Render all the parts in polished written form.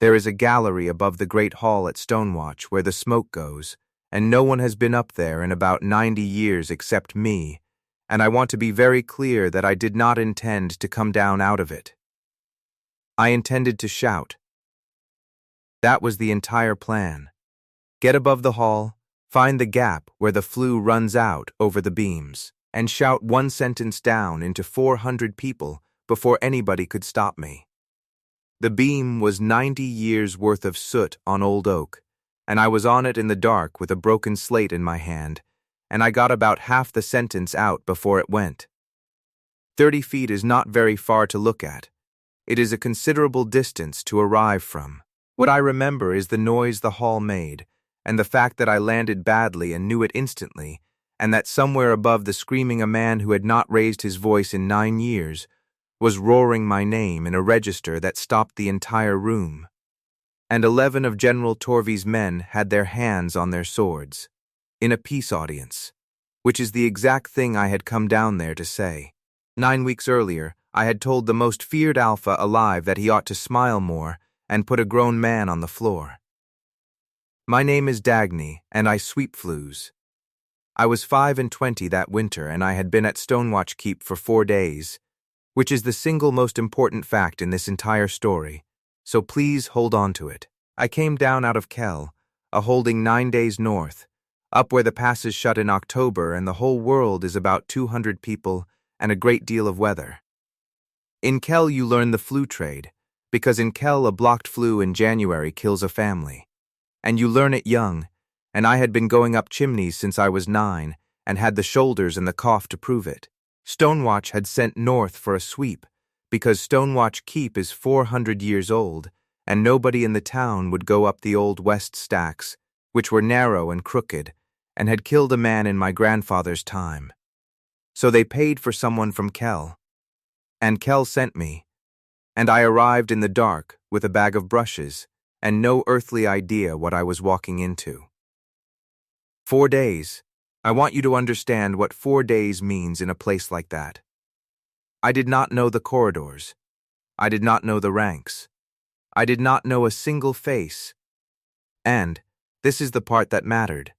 There is a gallery above the Great Hall at Stonewatch where the smoke goes, and no one has been up there in about 90 years except me, and I want to be very clear that I did not intend to come down out of it. I intended to shout. That was the entire plan. Get above the hall, find the gap where the flue runs out over the beams, and shout one sentence down into 400 people before anybody could stop me. The beam was 90 years' worth of soot on old oak, and I was on it in the dark with a broken slate in my hand, and I got about half the sentence out before it went. 30 feet is not very far to look at. It is a considerable distance to arrive from. What I remember is the noise the hall made, and the fact that I landed badly and knew it instantly, and that somewhere above the screaming a man who had not raised his voice in 9 years was roaring my name in a register that stopped the entire room. And 11 of General Torvy's men had their hands on their swords, in a peace audience, which is the exact thing I had come down there to say. 9 weeks earlier, I had told the most feared alpha alive that he ought to smile more and put a grown man on the floor. My name is Dagny, and I sweep flues. I was 25 that winter, and I had been at Stonewatch Keep for 4 days, which is the single most important fact in this entire story, so please hold on to it. I came down out of Kell, a holding 9 days north, up where the passes shut in October and the whole world is about 200 people and a great deal of weather. In Kell you learn the flue trade, because in Kell a blocked flue in January kills a family. And you learn it young, and I had been going up chimneys since I was 9 and had the shoulders and the cough to prove it. Stonewatch had sent north for a sweep, because Stonewatch Keep is 400 years old, and nobody in the town would go up the old west stacks, which were narrow and crooked, and had killed a man in my grandfather's time. So they paid for someone from Kell. And Kell sent me, and I arrived in the dark with a bag of brushes and no earthly idea what I was walking into. 4 days. I want you to understand what 4 days means in a place like that. I did not know the corridors. I did not know the ranks. I did not know a single face. And, this is the part that mattered,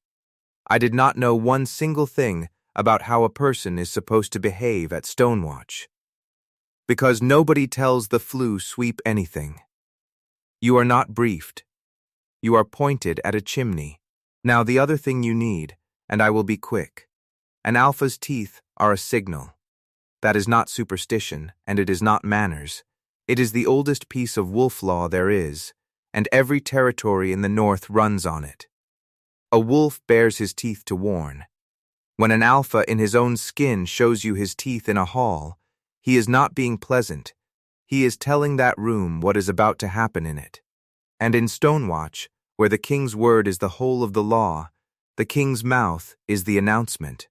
I did not know one single thing about how a person is supposed to behave at Stonewatch. Because nobody tells the flue sweep anything. You are not briefed. You are pointed at a chimney. Now the other thing you need, and I will be quick. An alpha's teeth are a signal. That is not superstition, and it is not manners. It is the oldest piece of wolf law there is, and every territory in the north runs on it. A wolf bares his teeth to warn. When an alpha in his own skin shows you his teeth in a hall, he is not being pleasant. He is telling that room what is about to happen in it. And in Stonewatch, where the king's word is the whole of the law, the king's mouth is the announcement.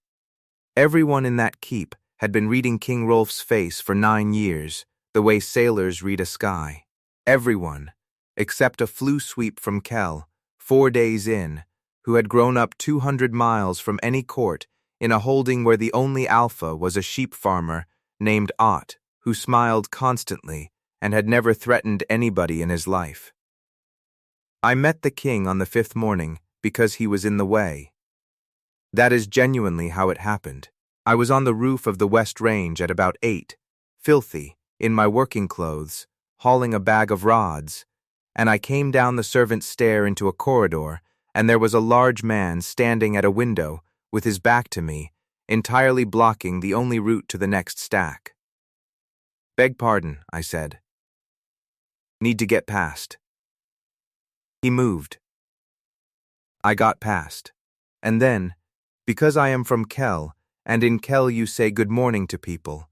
Everyone in that keep had been reading King Rolf's face for 9 years, the way sailors read a sky. Everyone, except a flue sweep from Kell, 4 days in, who had grown up 200 miles from any court in a holding where the only alpha was a sheep farmer named Ott, who smiled constantly and had never threatened anybody in his life. I met the king on the 5th morning because he was in the way. That is genuinely how it happened. I was on the roof of the West Range at about 8, filthy, in my working clothes, hauling a bag of rods, and I came down the servants' stair into a corridor, and there was a large man standing at a window with his back to me, entirely blocking the only route to the next stack. "Beg pardon," I said. "Need to get past." He moved. I got past. And then, because I am from Kell, and in Kell you say good morning to people,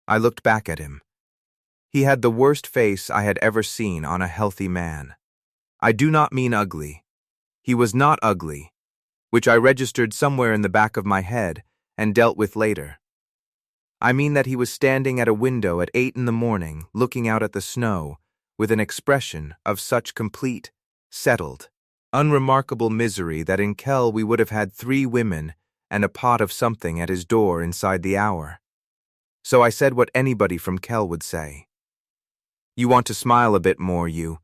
I looked back at him. He had the worst face I had ever seen on a healthy man. I do not mean ugly. He was not ugly, which I registered somewhere in the back of my head and dealt with later. I mean that he was standing at a window at 8 in the morning, looking out at the snow, with an expression of such complete, settled, unremarkable misery that in Kell we would have had 3 women and a pot of something at his door inside the hour. So I said what anybody from Kell would say. "You want to smile a bit more, you.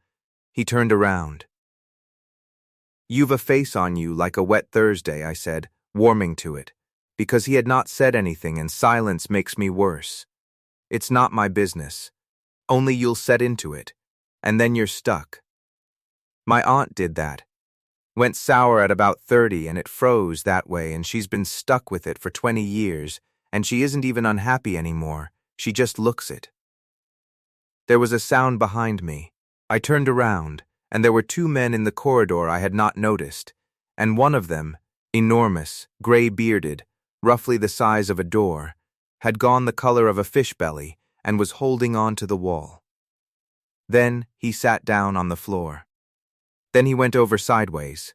He turned around. "You've a face on you like a wet Thursday," I said, warming to it, because he had not said anything and silence makes me worse. "It's not my business. Only you'll set into it, and then you're stuck. My aunt did that. Went sour at about 30 and it froze that way and she's been stuck with it for 20 years and she isn't even unhappy anymore, she just looks it." There was a sound behind me. I turned around, and there were two men in the corridor I had not noticed, and one of them, enormous, gray-bearded, roughly the size of a door, had gone the color of a fish belly and was holding on to the wall. Then he sat down on the floor. Then he went over sideways.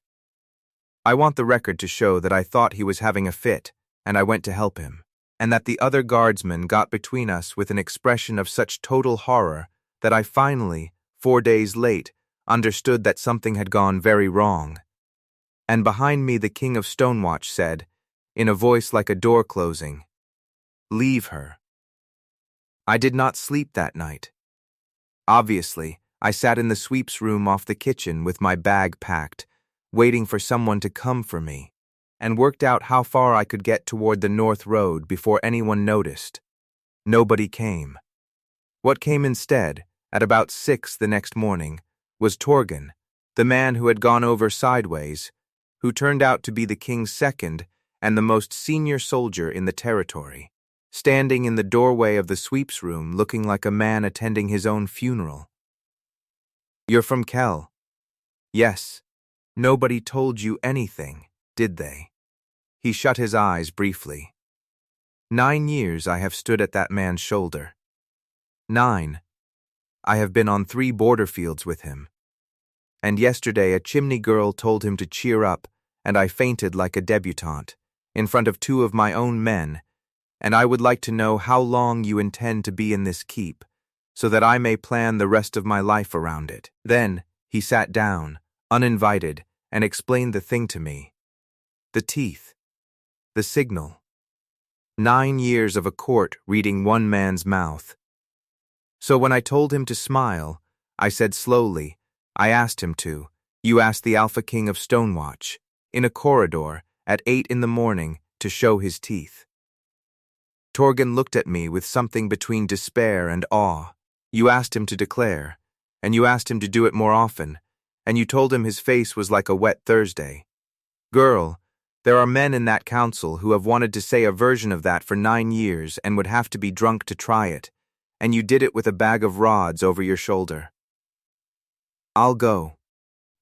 I want the record to show that I thought he was having a fit, and I went to help him, and that the other guardsmen got between us with an expression of such total horror that I finally, 4 days late, understood that something had gone very wrong. And behind me the King of Stonewatch said, in a voice like a door closing, "Leave her." I did not sleep that night. Obviously, I sat in the sweep's room off the kitchen with my bag packed, waiting for someone to come for me, and worked out how far I could get toward the North Road before anyone noticed. Nobody came. What came instead, at about 6 the next morning, was Torgen, the man who had gone over sideways, who turned out to be the king's second and the most senior soldier in the territory, standing in the doorway of the sweep's room looking like a man attending his own funeral. "You're from Kell?" "Yes. Nobody told you anything, did they?" He shut his eyes briefly. 9 years I have stood at that man's shoulder. 9. I have been on 3 border fields with him. And yesterday a chimney girl told him to cheer up, and I fainted like a debutante, in front of 2 of my own men, and I would like to know how long you intend to be in this keep, so that I may plan the rest of my life around it. Then he sat down, uninvited, and explained the thing to me. The teeth. The signal. 9 years of a court reading one man's mouth. So when I told him to smile, I said slowly, I asked him to, "You asked the Alpha King of Stonewatch, in a corridor, at 8 in the morning, to show his teeth." Torgen looked at me with something between despair and awe. "You asked him to declare, and you asked him to do it more often, and you told him his face was like a wet Thursday. Girl, there are men in that council who have wanted to say a version of that for 9 years and would have to be drunk to try it, and you did it with a bag of rods over your shoulder." "I'll go.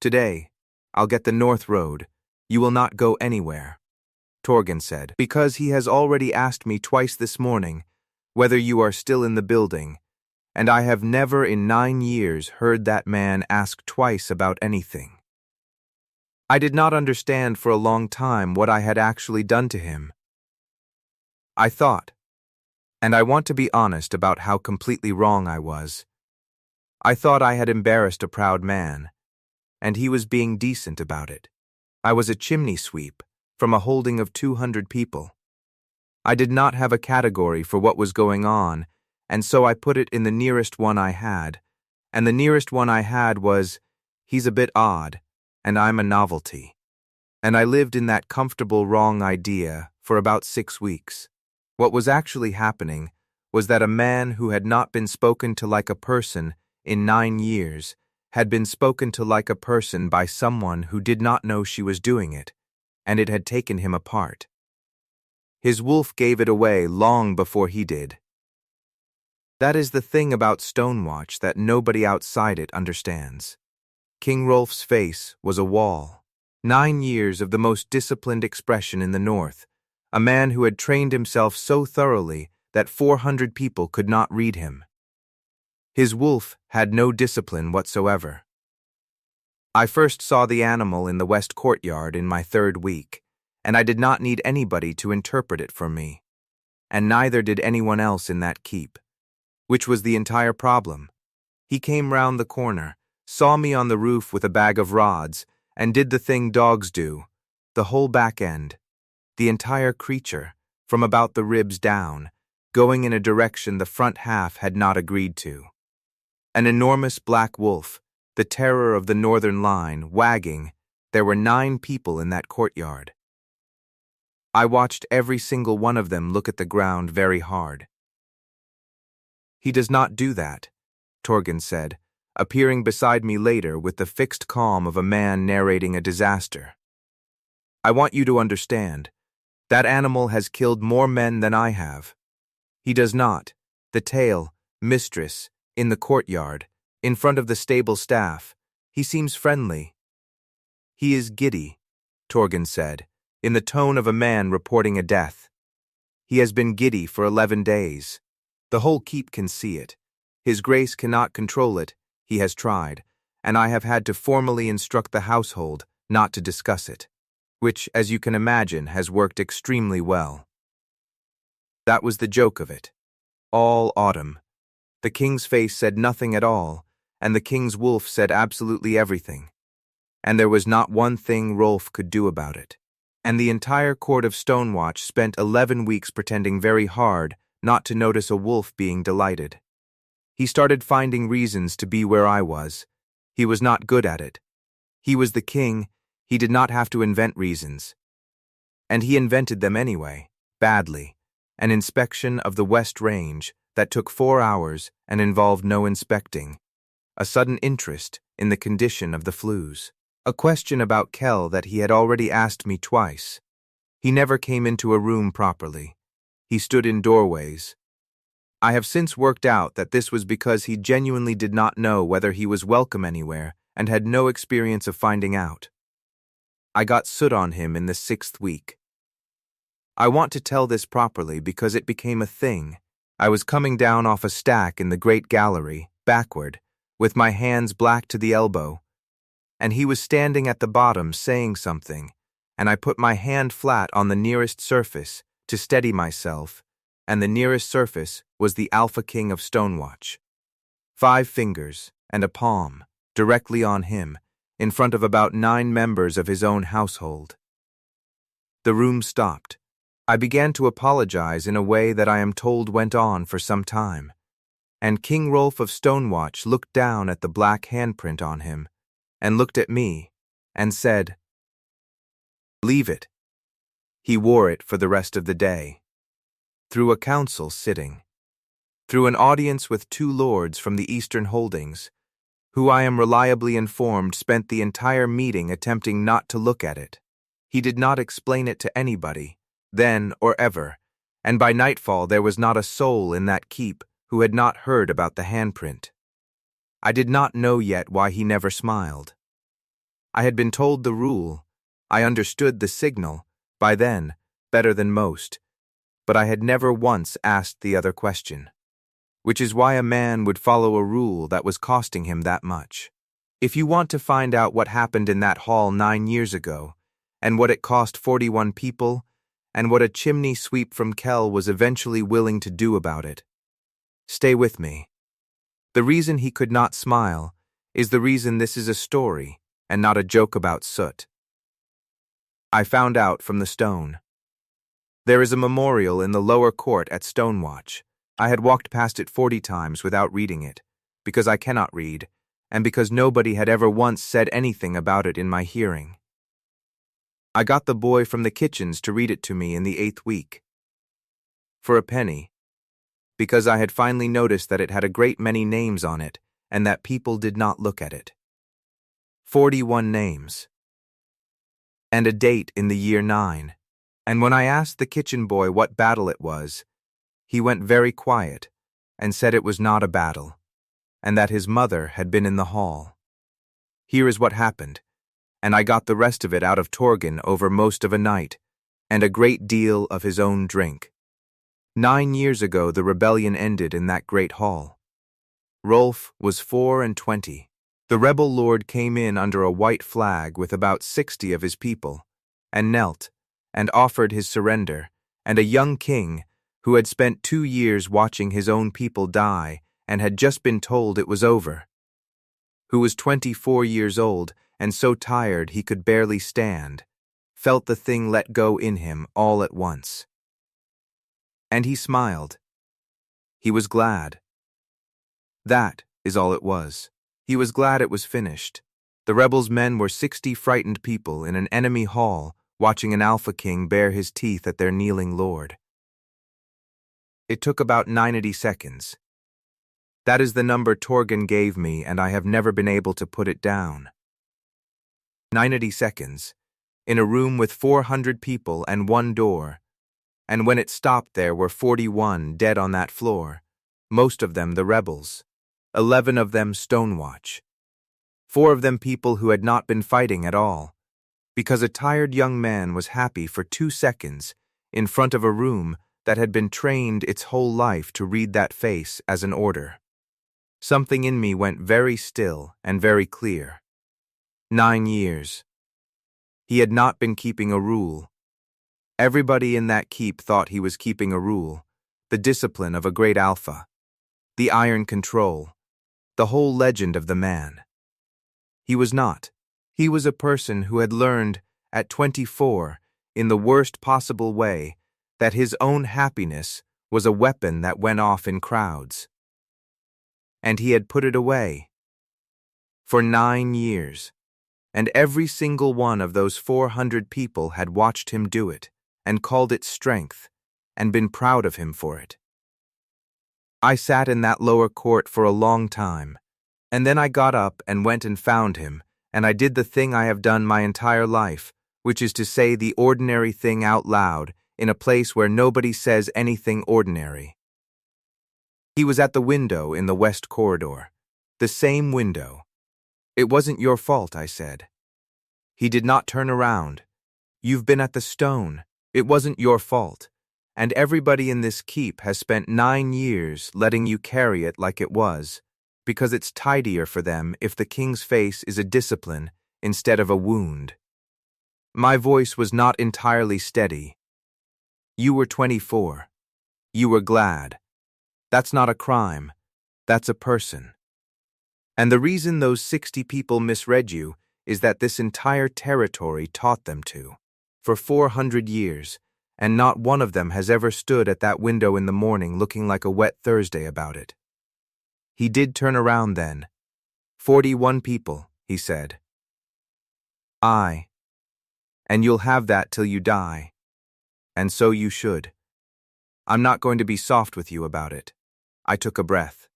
Today, I'll get the North Road. You will not go anywhere," Torgen said, "because he has already asked me twice this morning whether you are still in the building, and I have never in 9 years heard that man ask twice about anything." I did not understand for a long time what I had actually done to him. I thought, and I want to be honest about how completely wrong I was. I thought I had embarrassed a proud man, and he was being decent about it. I was a chimney sweep from a holding of 200 people. I did not have a category for what was going on, and so I put it in the nearest one I had, and the nearest one I had was, "He's a bit odd, and I'm a novelty." And I lived in that comfortable wrong idea for about 6 weeks. What was actually happening was that a man who had not been spoken to like a person in 9 years had been spoken to like a person by someone who did not know she was doing it, and it had taken him apart. His wolf gave it away long before he did. That is the thing about Stonewatch that nobody outside it understands. King Rolf's face was a wall. 9 years of the most disciplined expression in the North, a man who had trained himself so thoroughly that 400 people could not read him. His wolf had no discipline whatsoever. I first saw the animal in the West Courtyard in my 3rd week, and I did not need anybody to interpret it for me, and neither did anyone else in that keep, which was the entire problem. He came round the corner, saw me on the roof with a bag of rods, and did the thing dogs do, the whole back end, the entire creature, from about the ribs down, going in a direction the front half had not agreed to. An enormous black wolf, the terror of the northern line, wagging. There were 9 people in that courtyard. I watched every single one of them look at the ground very hard. "He does not do that," Torgin said, appearing beside me later with the fixed calm of a man narrating a disaster. "I want you to understand. That animal has killed more men than I have. He does not. The tail, mistress, in the courtyard, in front of the stable staff. He seems friendly." "He is giddy," Torgin said, in the tone of a man reporting a death. "He has been giddy for 11 days. The whole keep can see it. His Grace cannot control it. He has tried, and I have had to formally instruct the household not to discuss it, which, as you can imagine, has worked extremely well." That was the joke of it. All autumn. The king's face said nothing at all, and the king's wolf said absolutely everything. And there was not one thing Rolf could do about it. And the entire court of Stonewatch spent 11 weeks pretending very hard not to notice a wolf being delighted. He started finding reasons to be where I was. He was not good at it. He was the king. He did not have to invent reasons. And he invented them anyway, badly. An inspection of the West Range that took 4 hours and involved no inspecting. A sudden interest in the condition of the flues. A question about Kell that he had already asked me twice. He never came into a room properly. He stood in doorways. I have since worked out that this was because he genuinely did not know whether he was welcome anywhere and had no experience of finding out. I got soot on him in the 6th week. I want to tell this properly because it became a thing. I was coming down off a stack in the great gallery, backward, with my hands black to the elbow, and he was standing at the bottom saying something, and I put my hand flat on the nearest surface to steady myself, and the nearest surface was the Alpha King of Stonewatch. 5 fingers and a palm, directly on him, in front of about 9 members of his own household. The room stopped. I began to apologize in a way that I am told went on for some time, and King Rolf of Stonewatch looked down at the black handprint on him, and looked at me, and said, "Leave it." He wore it for the rest of the day. Through a council sitting. Through an audience with 2 lords from the Eastern Holdings, who I am reliably informed spent the entire meeting attempting not to look at it. He did not explain it to anybody, then or ever, and by nightfall there was not a soul in that keep who had not heard about the handprint. I did not know yet why he never smiled. I had been told the rule. I understood the signal, by then, better than most, but I had never once asked the other question. Which is why a man would follow a rule that was costing him that much. If you want to find out what happened in that hall 9 years ago, and what it cost 41 people, and what a chimney sweep from Kell was eventually willing to do about it, stay with me. The reason he could not smile is the reason this is a story and not a joke about soot. I found out from the stone. There is a memorial in the lower court at Stonewatch. I had walked past it 40 times without reading it, because I cannot read, and because nobody had ever once said anything about it in my hearing. I got the boy from the kitchens to read it to me in the 8th week. For a penny. Because I had finally noticed that it had a great many names on it, and that people did not look at it. 41 names. And a date in the year 9. And when I asked the kitchen boy what battle it was, he went very quiet and said it was not a battle, and that his mother had been in the hall. Here is what happened, and I got the rest of it out of Torgin over most of a night, and a great deal of his own drink. 9 years ago the rebellion ended in that great hall. Rolf was 24. The rebel lord came in under a white flag with about 60 of his people, and knelt, and offered his surrender, and a young king, who had spent 2 years watching his own people die and had just been told it was over, who was 24 years old and so tired he could barely stand, felt the thing let go in him all at once. And he smiled. He was glad. That is all it was. He was glad it was finished. The rebels' men were 60 frightened people in an enemy hall watching an Alpha King bare his teeth at their kneeling lord. It took about 90 seconds. That is the number Torgen gave me, and I have never been able to put it down. 90 seconds, in a room with 400 people and one door, and when it stopped there were 41 dead on that floor, most of them the rebels, 11 of them Stonewatch, 4 of them people who had not been fighting at all, because a tired young man was happy for 2 seconds in front of a room that had been trained its whole life to read that face as an order. Something in me went very still and very clear. 9 years. He had not been keeping a rule. Everybody in that keep thought he was keeping a rule, the discipline of a great alpha, the iron control, the whole legend of the man. He was not. He was a person who had learned, at 24, in the worst possible way, that his own happiness was a weapon that went off in crowds. And he had put it away. For 9 years. And every single one of those 400 people had watched him do it, and called it strength, and been proud of him for it. I sat in that lower court for a long time, and then I got up and went and found him, and I did the thing I have done my entire life, which is to say the ordinary thing out loud in a place where nobody says anything ordinary. He was at the window in the west corridor, the same window. It wasn't your fault, I said. He did not turn around. You've been at the stone. It wasn't your fault. And everybody in this keep has spent 9 years letting you carry it like it was, because it's tidier for them if the king's face is a discipline instead of a wound. My voice was not entirely steady. You were 24. You were glad. That's not a crime. That's a person. And the reason those 60 people misread you is that this entire territory taught them to, for 400 years, and not one of them has ever stood at that window in the morning looking like a wet Thursday about it. He did turn around then. 41 people, he said. And you'll have that till you die. And so you should. I'm not going to be soft with you about it. I took a breath.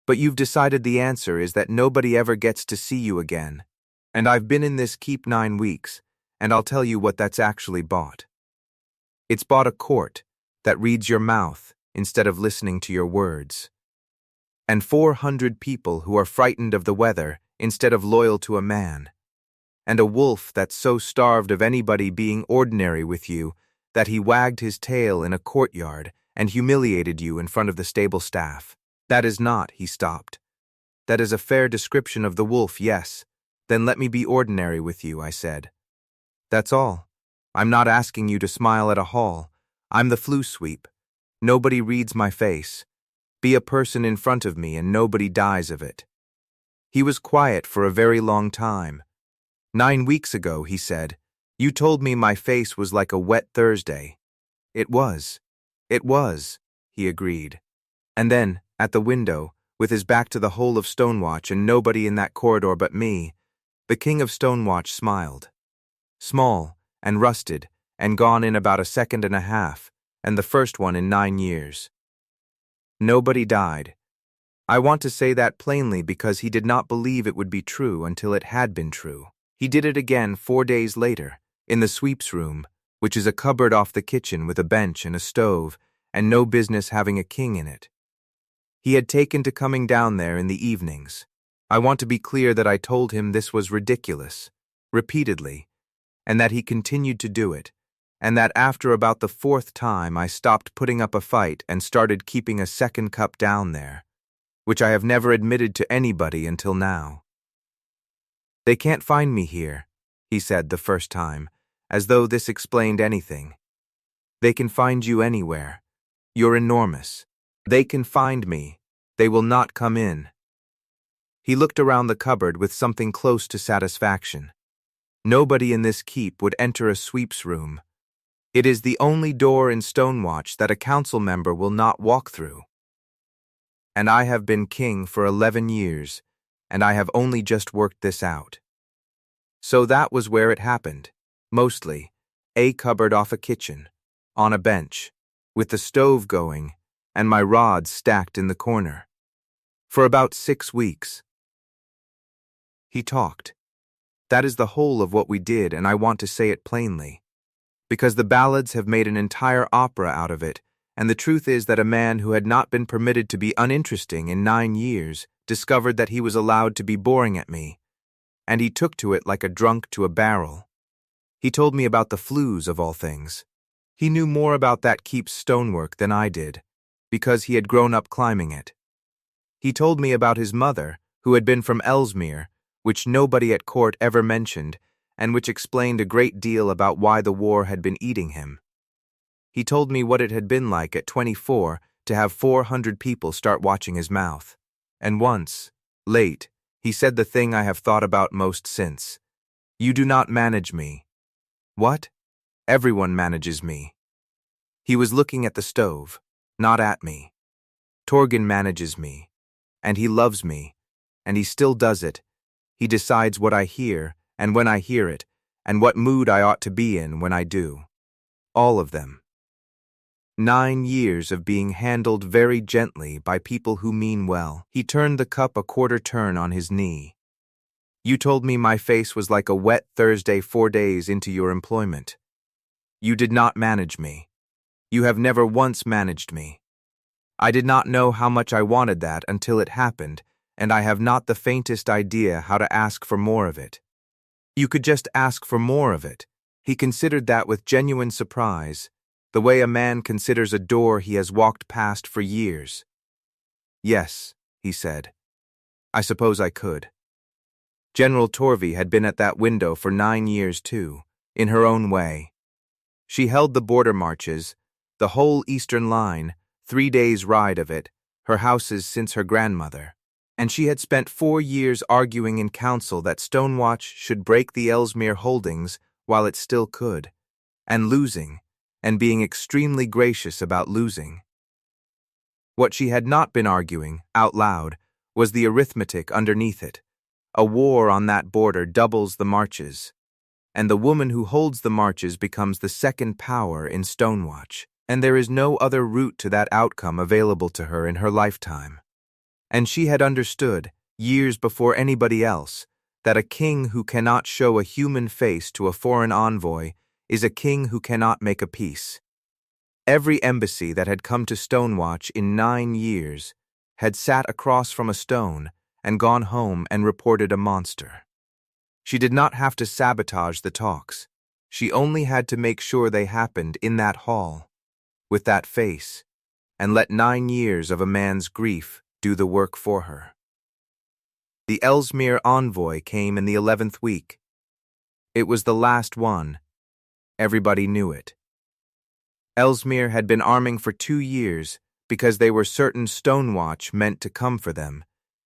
But you've decided the answer is that nobody ever gets to see you again. And I've been in this keep 9 weeks, and I'll tell you what that's actually bought. It's bought a court that reads your mouth instead of listening to your words. And 400 people who are frightened of the weather instead of loyal to a man. And a wolf that's so starved of anybody being ordinary with you that he wagged his tail in a courtyard and humiliated you in front of the stable staff. That is not, he stopped. That is a fair description of the wolf, yes. Then let me be ordinary with you, I said. That's all. I'm not asking you to smile at a hall. I'm the flue sweep. Nobody reads my face. Be a person in front of me and nobody dies of it. He was quiet for a very long time. 9 weeks ago, he said, you told me my face was like a wet Thursday. It was, he agreed. And then, at the window, with his back to the whole of Stonewatch and nobody in that corridor but me, the king of Stonewatch smiled. Small, and rusted, and gone in about a second and a half, and the first one in 9 years. Nobody died. I want to say that plainly because he did not believe it would be true until it had been true. He did it again 4 days later, in the sweep's room, which is a cupboard off the kitchen with a bench and a stove, and no business having a king in it. He had taken to coming down there in the evenings. I want to be clear that I told him this was ridiculous, repeatedly, and that he continued to do it, and that after about the 4th time I stopped putting up a fight and started keeping a second cup down there, which I have never admitted to anybody until now. They can't find me here, he said the first time, as though this explained anything. They can find you anywhere. You're enormous. They can find me. They will not come in. He looked around the cupboard with something close to satisfaction. Nobody in this keep would enter a sweep's room. It is the only door in Stonewatch that a council member will not walk through. And I have been king for 11 years, and I have only just worked this out. So that was where it happened, mostly, a cupboard off a kitchen, on a bench, with the stove going, and my rods stacked in the corner. For about 6 weeks. He talked. That is the whole of what we did, and I want to say it plainly. Because the ballads have made an entire opera out of it, and the truth is that a man who had not been permitted to be uninteresting in 9 years discovered that he was allowed to be boring at me, and he took to it like a drunk to a barrel. He told me about the flues of all things. He knew more about that keep's stonework than I did, because he had grown up climbing it. He told me about his mother, who had been from Ellesmere, which nobody at court ever mentioned, and which explained a great deal about why the war had been eating him. He told me what it had been like at 24 to have 400 people start watching his mouth. And once, late, he said the thing I have thought about most since. You do not manage me. What? Everyone manages me. He was looking at the stove, not at me. Torgin manages me, and he loves me, and he still does it. He decides what I hear, and when I hear it, and what mood I ought to be in when I do. All of them. 9 years of being handled very gently by people who mean well. He turned the cup a quarter turn on his knee. You told me my face was like a wet Thursday 4 days into your employment. You did not manage me. You have never once managed me. I did not know how much I wanted that until it happened, and I have not the faintest idea how to ask for more of it. You could just ask for more of it. He considered that with genuine surprise, the way a man considers a door he has walked past for years. Yes, he said. I suppose I could. General Torvey had been at that window for 9 years too, in her own way. She held the border marches, the whole eastern line, 3 days' ride of it, her houses since her grandmother. And she had spent 4 years arguing in council that Stonewatch should break the Ellesmere holdings while it still could, and losing, and being extremely gracious about losing. What she had not been arguing, out loud, was the arithmetic underneath it. A war on that border doubles the marches, and the woman who holds the marches becomes the second power in Stonewatch, and there is no other route to that outcome available to her in her lifetime. And she had understood, years before anybody else, that a king who cannot show a human face to a foreign envoy is a king who cannot make a peace. Every embassy that had come to Stonewatch in 9 years had sat across from a stone and gone home and reported a monster. She did not have to sabotage the talks. She only had to make sure they happened in that hall, with that face, and let 9 years of a man's grief do the work for her. The Ellesmere envoy came in the 11th week. It was the last one. Everybody knew it. Ellesmere had been arming for 2 years because they were certain Stonewatch meant to come for them,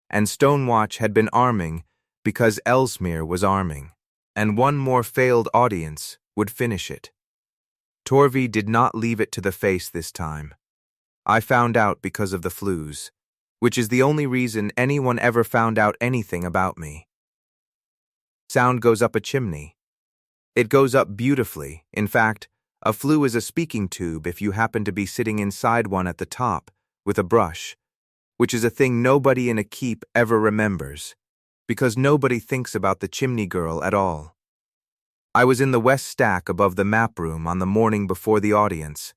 and Stonewatch had been arming because Ellesmere was arming, and one more failed audience would finish it. Torvey did not leave it to the face this time. I found out because of the flues, which is the only reason anyone ever found out anything about me. Sound goes up a chimney. It goes up beautifully. In fact, a flue is a speaking tube if you happen to be sitting inside one at the top with a brush, which is a thing nobody in a keep ever remembers, because nobody thinks about the chimney girl at all. I was in the west stack above the map room on the morning before the audience,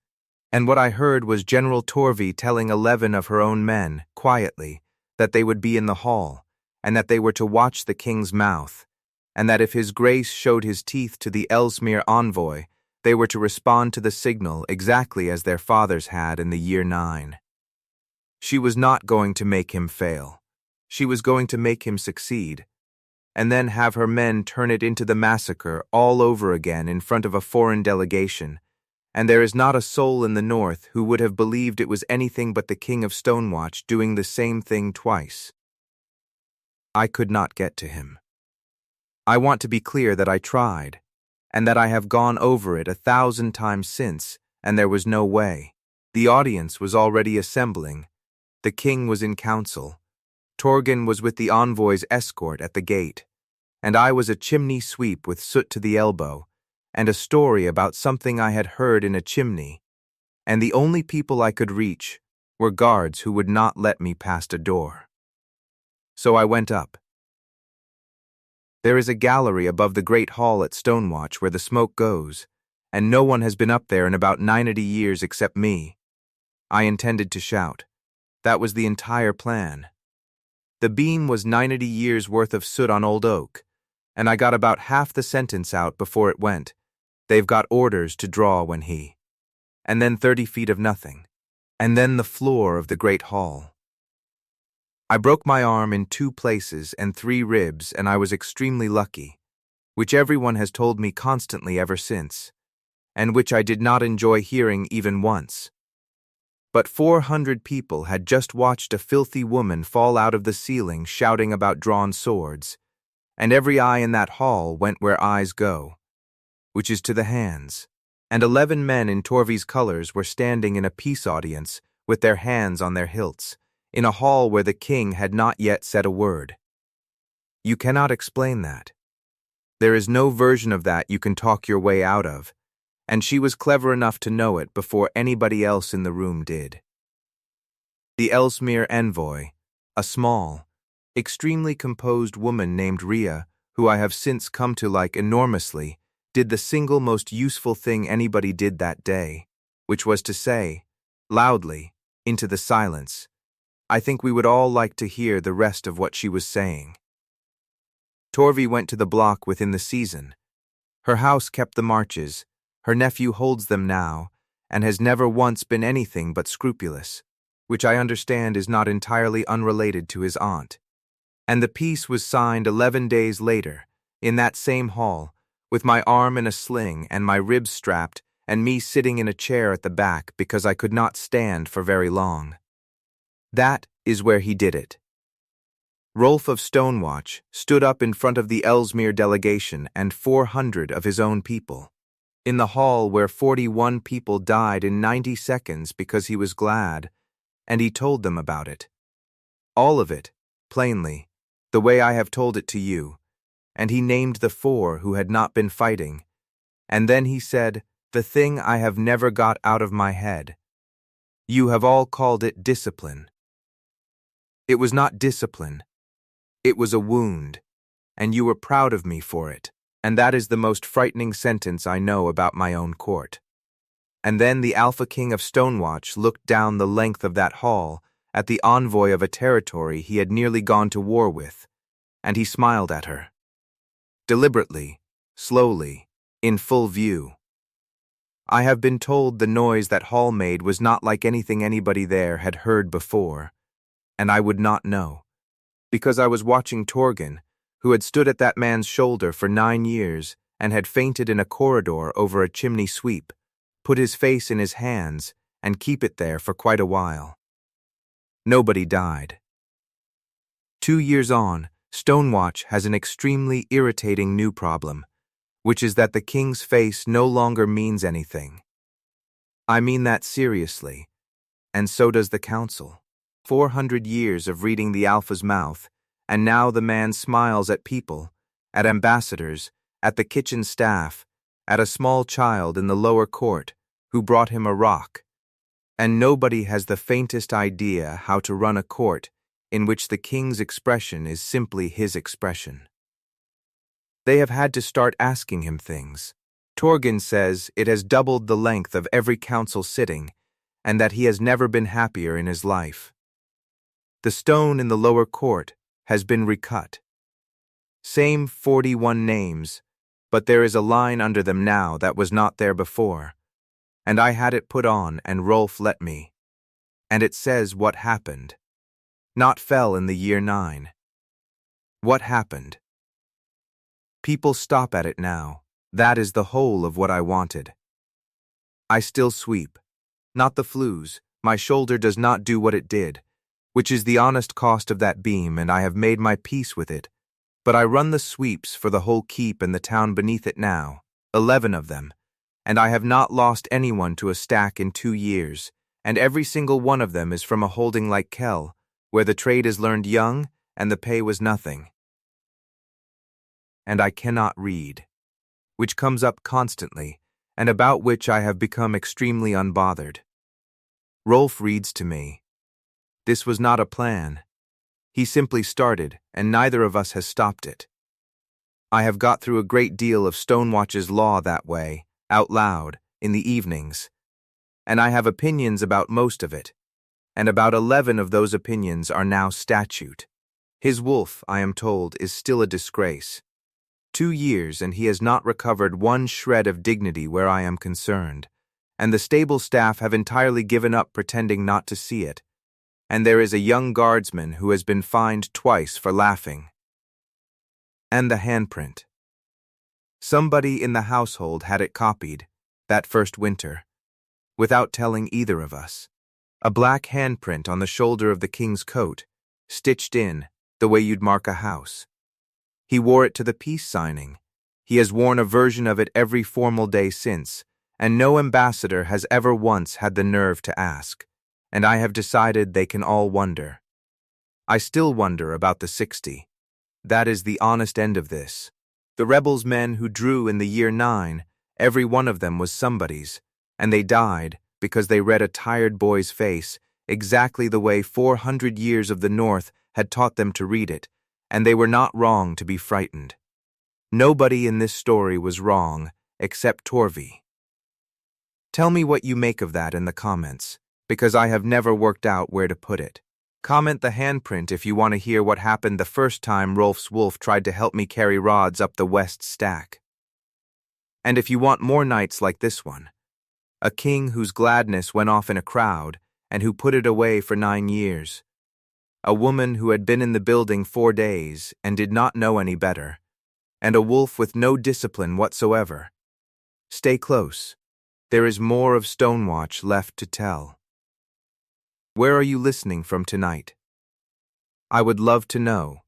and what I heard was General Torvey telling 11 of her own men, quietly, that they would be in the hall, and that they were to watch the king's mouth, and that if his grace showed his teeth to the Ellesmere envoy, they were to respond to the signal exactly as their fathers had in the year 9. She was not going to make him fail. She was going to make him succeed, and then have her men turn it into the massacre all over again in front of a foreign delegation, and there is not a soul in the North who would have believed it was anything but the King of Stonewatch doing the same thing twice. I could not get to him. I want to be clear that I tried, and that I have gone over it 1,000 times since, and there was no way. The audience was already assembling. The king was in council. Torgin was with the envoy's escort at the gate, and I was a chimney sweep with soot to the elbow, and a story about something I had heard in a chimney, and the only people I could reach were guards who would not let me past a door. So I went up. There is a gallery above the great hall at Stonewatch where the smoke goes, and no one has been up there in about 90 years except me. I intended to shout. That was the entire plan. The beam was 90 years' worth of soot on old oak, and I got about half the sentence out before it went. They've got orders to draw when he. And then 30 feet of nothing. And then the floor of the great hall. I broke my arm in 2 places and 3 ribs, and I was extremely lucky, which everyone has told me constantly ever since, and which I did not enjoy hearing even once. But 400 people had just watched a filthy woman fall out of the ceiling shouting about drawn swords, and every eye in that hall went where eyes go, which is to the hands, and 11 men in Torvi's colors were standing in a peace audience with their hands on their hilts, in a hall where the king had not yet said a word. You cannot explain that. There is no version of that you can talk your way out of, and she was clever enough to know it before anybody else in the room did. The Ellesmere envoy, a small, extremely composed woman named Rhea, who I have since come to like enormously, did the single most useful thing anybody did that day, which was to say, loudly, into the silence, I think we would all like to hear the rest of what she was saying. Torvi went to the block within the season. Her house kept the marches, her nephew holds them now, and has never once been anything but scrupulous, which I understand is not entirely unrelated to his aunt. And the peace was signed 11 days later, in that same hall, with my arm in a sling and my ribs strapped and me sitting in a chair at the back because I could not stand for very long. That is where he did it. Rolf of Stonewatch stood up in front of the Ellesmere delegation and 400 of his own people, in the hall where 41 people died in 90 seconds because he was glad, and he told them about it. All of it, plainly, the way I have told it to you, and he named the 4 who had not been fighting, and then he said, the thing I have never got out of my head. You have all called it discipline. It was not discipline. It was a wound, and you were proud of me for it, and that is the most frightening sentence I know about my own court. And then the Alpha King of Stonewatch looked down the length of that hall at the envoy of a territory he had nearly gone to war with, and he smiled at her. Deliberately, slowly, in full view. I have been told the noise that hall made was not like anything anybody there had heard before, and I would not know, because I was watching Torgin, who had stood at that man's shoulder for 9 years and had fainted in a corridor over a chimney sweep, put his face in his hands and keep it there for quite a while. Nobody died. 2 years on, Stonewatch has an extremely irritating new problem, which is that the king's face no longer means anything. I mean that seriously, and so does the council. 400 years of reading the Alpha's mouth, and now the man smiles at people, at ambassadors, at the kitchen staff, at a small child in the lower court who brought him a rock, and nobody has the faintest idea how to run a court in which the king's expression is simply his expression. They have had to start asking him things. Torgin says it has doubled the length of every council sitting, and that he has never been happier in his life. The stone in the lower court has been recut. Same 41 names, but there is a line under them now that was not there before, and I had it put on and Rolf let me. And it says what happened. Not fell in the year 9. What happened? People stop at it now. That is the whole of what I wanted. I still sweep. Not the flues. My shoulder does not do what it did, which is the honest cost of that beam, and I have made my peace with it. But I run the sweeps for the whole keep and the town beneath it now, 11 of them, and I have not lost anyone to a stack in 2 years, and every single one of them is from a holding like Kell, where the trade is learned young and the pay was nothing. And I cannot read, which comes up constantly, and about which I have become extremely unbothered. Rolf reads to me. This was not a plan. He simply started, and neither of us has stopped it. I have got through a great deal of Stonewatch's law that way, out loud, in the evenings, and I have opinions about most of it, and about 11 of those opinions are now statute. His wolf, I am told, is still a disgrace. 2 years and he has not recovered one shred of dignity where I am concerned, and the stable staff have entirely given up pretending not to see it, and there is a young guardsman who has been fined twice for laughing. And the handprint. Somebody in the household had it copied, that first winter, without telling either of us. A black handprint on the shoulder of the king's coat, stitched in, the way you'd mark a house. He wore it to the peace signing. He has worn a version of it every formal day since, and no ambassador has ever once had the nerve to ask, and I have decided they can all wonder. I still wonder about the 60. That is the honest end of this. The rebels' men who drew in the year 9, every one of them was somebody's, and they died because they read a tired boy's face exactly the way 400 years of the North had taught them to read it, and they were not wrong to be frightened. Nobody in this story was wrong except Torvi. Tell me what you make of that in the comments, because I have never worked out where to put it. Comment the handprint if you want to hear what happened the first time Rolf's wolf tried to help me carry rods up the west stack. And if you want more nights like this one, a king whose gladness went off in a crowd and who put it away for 9 years, a woman who had been in the building 4 days and did not know any better, and a wolf with no discipline whatsoever. Stay close. There is more of Stonewatch left to tell. Where are you listening from tonight? I would love to know.